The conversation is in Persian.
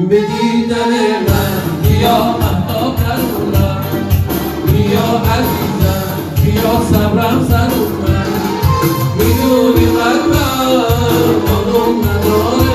به دیدن من بیا مهتاب در کنم، بیا عزیزم بیا صبرم سر من، میدونی قلبم آروم نداره